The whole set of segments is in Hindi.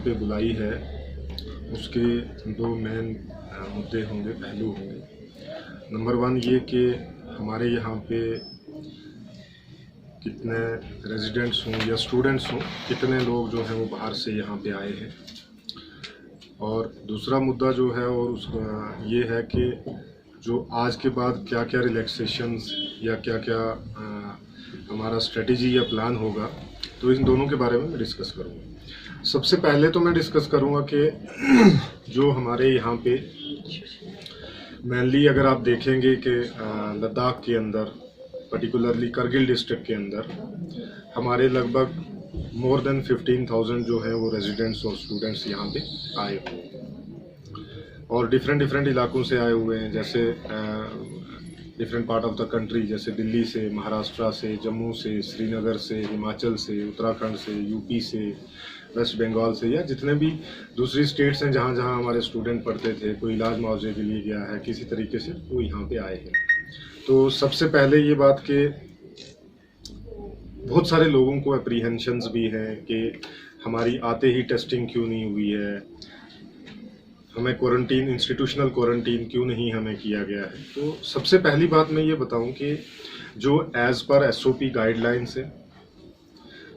पे बुलाई है उसके दो मेन मुद्दे होंगे, पहलू होंगे। नंबर 1 ये कि हमारे यहाँ पे कितने रेजिडेंट्स हों या स्टूडेंट्स हों, कितने लोग जो हैं वो बाहर से यहाँ पे आए हैं। और दूसरा मुद्दा जो है और उसका ये है कि जो आज के बाद क्या क्या रिलैक्सेशंस या क्या क्या हमारा स्ट्रेटजी या प्लान होगा, तो इन दोनों के बारे में मैं डिस्कस करूँगा। सबसे पहले तो मैं डिस्कस करूँगा कि जो हमारे यहाँ पे मेनली अगर आप देखेंगे कि लद्दाख के अंदर, पर्टिकुलरली करगिल डिस्ट्रिक्ट के अंदर हमारे लगभग मोर देन 15,000 जो है वो रेजिडेंट्स और स्टूडेंट्स यहाँ पे आए हुए हैं और डिफरेंट इलाकों से आए हुए हैं, जैसे different part of the country, जैसे दिल्ली से, महाराष्ट्र से, जम्मू से, श्रीनगर से, हिमाचल से, उत्तराखंड से, यूपी से, वेस्ट बंगाल से, या जितने भी दूसरी स्टेट्स हैं जहाँ जहाँ हमारे स्टूडेंट पढ़ते थे, कोई इलाज मुआवजे के लिए गया है, किसी तरीके से वो यहाँ पे आए हैं। तो सबसे पहले ये बात कि बहुत सारे लोगों को एप्रीहेंशंस भी हैं कि हमारी आते ही टेस्टिंग क्यों नहीं हुई है, हमें क्वारंटीन, इंस्टीट्यूशनल क्वारंटीन क्यों नहीं हमें किया गया है। तो सबसे पहली बात मैं ये बताऊं कि जो एज़ पर SOP गाइडलाइंस है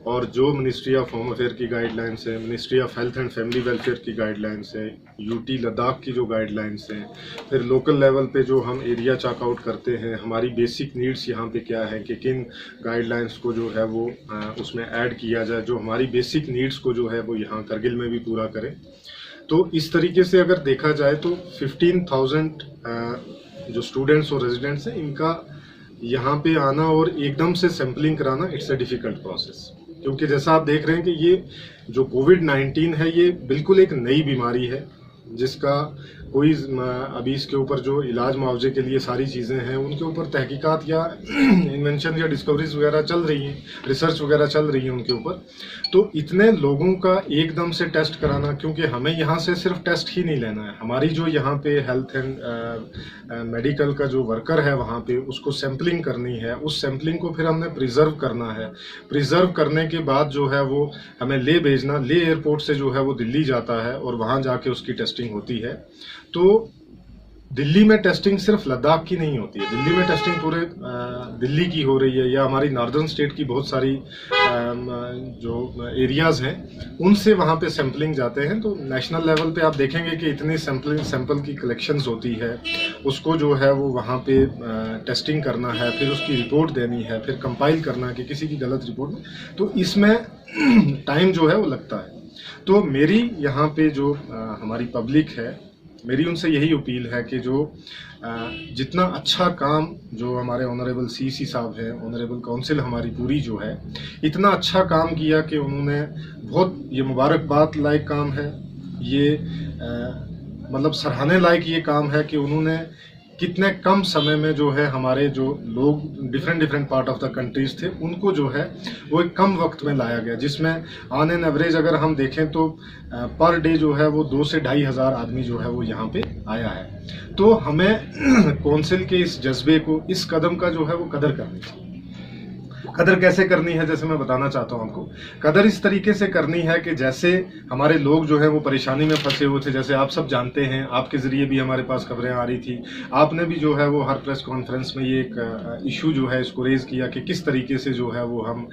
और जो मिनिस्ट्री ऑफ होम अफेयर की गाइडलाइंस है, ministry of health and family welfare की गाइडलाइंस है, UT लद्दाख की जो गाइडलाइंस हैं, फिर लोकल लेवल पे जो हम एरिया चेकआउट करते हैं, हमारी बेसिक नीड्स यहाँ पे क्या है कि किन गाइडलाइंस को जो है वो उसमें ऐड किया जाए, जो हमारी बेसिक नीड्स को जो है वो यहाँ करगिल में भी पूरा करें। तो इस तरीके से अगर देखा जाए तो 15,000 जो स्टूडेंट्स और रेजिडेंट्स हैं, इनका यहाँ पे आना और एकदम से सैम्पलिंग कराना, इट्स अ डिफ़िकल्ट प्रोसेस, क्योंकि जैसा आप देख रहे हैं कि ये जो कोविड-19 है ये बिल्कुल एक नई बीमारी है जिसका कोई अभी इसके ऊपर जो इलाज मुआवजे के लिए सारी चीज़ें हैं उनके ऊपर तहकीकात या इन्वेंशन या डिस्कवरीज वगैरह चल रही हैं, रिसर्च वगैरह चल रही है उनके ऊपर। तो इतने लोगों का एकदम से टेस्ट कराना, क्योंकि हमें यहाँ से सिर्फ टेस्ट ही नहीं लेना है, हमारी जो यहाँ पे हेल्थ एंड मेडिकल का जो वर्कर है वहाँ पे उसको सैम्पलिंग करनी है, उस सैम्पलिंग को फिर हमने प्रिजर्व करना है, प्रिजर्व करने के बाद जो है वो हमें ले भेजना, ले एयरपोर्ट से जो है वो दिल्ली जाता है और वहाँ जाके उसकी टेस्टिंग होती है। तो दिल्ली में टेस्टिंग सिर्फ लद्दाख की नहीं होती है, दिल्ली में टेस्टिंग पूरे दिल्ली की हो रही है, या हमारी नॉर्दर्न स्टेट की बहुत सारी जो एरियाज़ हैं उनसे वहाँ पे सैम्पलिंग जाते हैं। तो नेशनल लेवल पे आप देखेंगे कि इतनी सैंपल की कलेक्शंस होती है, उसको जो है वो वहाँ पे टेस्टिंग करना है, फिर उसकी रिपोर्ट देनी है, फिर कंपाइल करना है कि किसी की गलत रिपोर्ट में, तो इसमें टाइम जो है वो लगता है। तो मेरी यहाँ पे जो हमारी पब्लिक है, मेरी उनसे यही अपील है कि जो जितना अच्छा काम जो हमारे ऑनरेबल CC साहब हैं, ऑनरेबल काउंसिल हमारी पूरी जो है, इतना अच्छा काम किया कि उन्होंने बहुत, ये मुबारकबाद लायक काम है, ये मतलब सराहने लायक ये काम है कि उन्होंने कितने कम समय में जो है हमारे जो लोग different part of the countries थे उनको जो है वो एक कम वक्त में लाया गया, जिसमें ऑन एन एवरेज अगर हम देखें तो पर डे जो है वो 2 से 2,500 आदमी जो है वो यहाँ पे आया है। तो हमें कौंसिल के इस जज्बे को, इस कदम का जो है वो कदर करनी चाहिए। कदर कैसे करनी है, जैसे मैं बताना चाहता हूँ आपको, कदर इस तरीके से करनी है कि जैसे हमारे लोग जो है वो परेशानी में फंसे हुए थे, जैसे आप सब जानते हैं, आपके ज़रिए भी हमारे पास खबरें आ रही थी, आपने भी जो है वो हर प्रेस कॉन्फ्रेंस में ये एक इशू जो है इसको रेज़ किया कि किस तरीके से जो है वो हम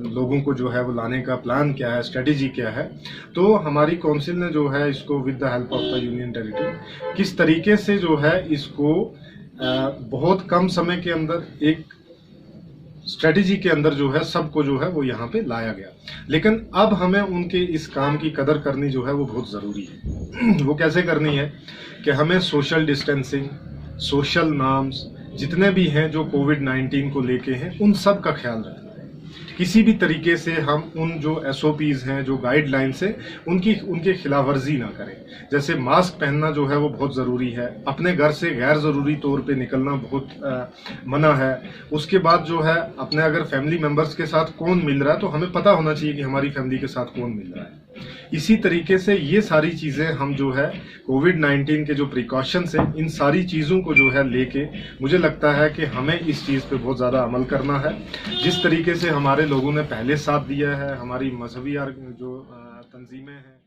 लोगों को जो है वो लाने का प्लान क्या है, स्ट्रेटेजी क्या है। तो हमारी काउंसिल ने जो है इसको with the help of the union territory किस तरीके से जो है इसको बहुत कम समय के अंदर एक स्ट्रेटेजी के अंदर जो है सबको जो है वो यहाँ पे लाया गया। लेकिन अब हमें उनके इस काम की कदर करनी जो है वो बहुत ज़रूरी है। वो कैसे करनी है कि हमें सोशल डिस्टेंसिंग, सोशल नॉर्म्स जितने भी हैं जो कोविड-19 को लेके हैं, उन सब का ख्याल रखना है। किसी भी तरीके से हम उन जो SOPs हैं, जो गाइडलाइंस है, उनकी खिलाफ वर्जी ना करें। जैसे मास्क पहनना जो है वो बहुत ज़रूरी है, अपने घर से गैर ज़रूरी तौर पे निकलना बहुत मना है। उसके बाद जो है अपने अगर फैमिली मेम्बर्स के साथ कौन मिल रहा है तो हमें पता होना चाहिए कि हमारी फैमिली के साथ कौन मिल रहा है। इसी तरीके से ये सारी चीज़ें हम जो है कोविड-19 के जो प्रिकॉशंस हैं, इन सारी चीज़ों को जो है लेके मुझे लगता है कि हमें इस चीज़ पे बहुत ज़्यादा अमल करना है। जिस तरीके से हमारे लोगों ने पहले साथ दिया है, हमारी मजहबी जो तंजीमें हैं,